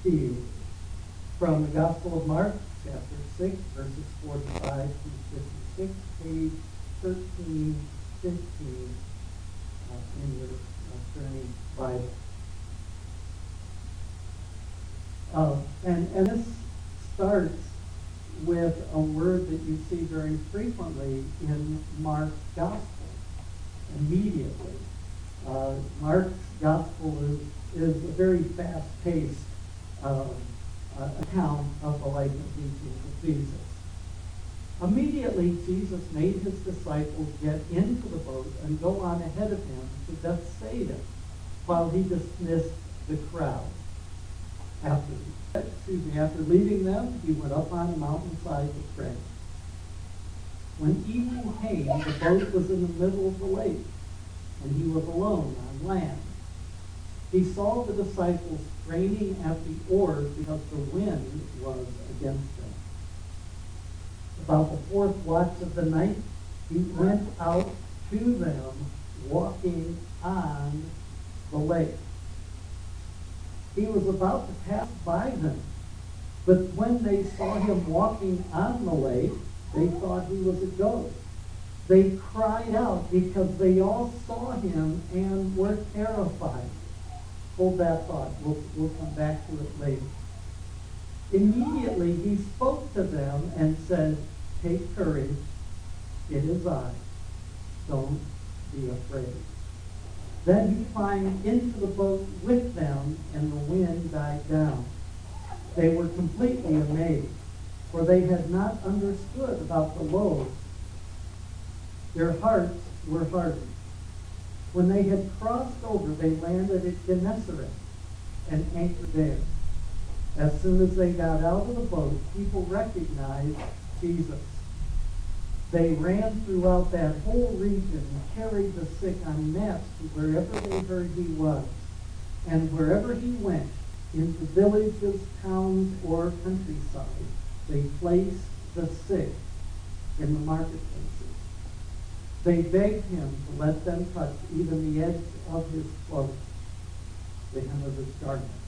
be from the Gospel of Mark, chapter 6, verses 45 through 56, page 1315 in your journey Bible. And this starts with a word that you see very frequently in Mark's Gospel, immediately. Mark's Gospel is a very fast-paced account of the life and teaching of Jesus. Immediately, Jesus made his disciples get into the boat and go on ahead of him to Bethsaida while he dismissed the crowd. After leaving them, he went up on a mountainside to pray. When evening came, the boat was in the middle of the lake, and he was alone on land. He saw the disciples straining at the oars because the wind was against them. About the fourth watch of the night, he went out to them walking on the lake. He was about to pass by them, but when they saw him walking on the lake, they thought he was a ghost. They cried out because they all saw him and were terrified. Hold that thought. We'll come back to it later. Immediately he spoke to them and said, "Take courage. It is I. Don't be afraid." Then he climbed into the boat with them, and the wind died down. They were completely amazed, for they had not understood about the loaves. Their hearts were hardened. When they had crossed over, they landed at Gennesaret and anchored there. As soon as they got out of the boat, people recognized Jesus. They ran throughout that whole region and carried the sick on mats to wherever they heard he was. And wherever he went, into villages, towns, or countryside, they placed the sick in the marketplaces. They begged him to let them touch even the edge of his cloak, the hem of his garment.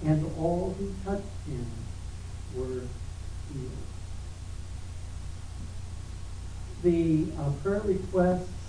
And all who touched him were healed. The prayer requests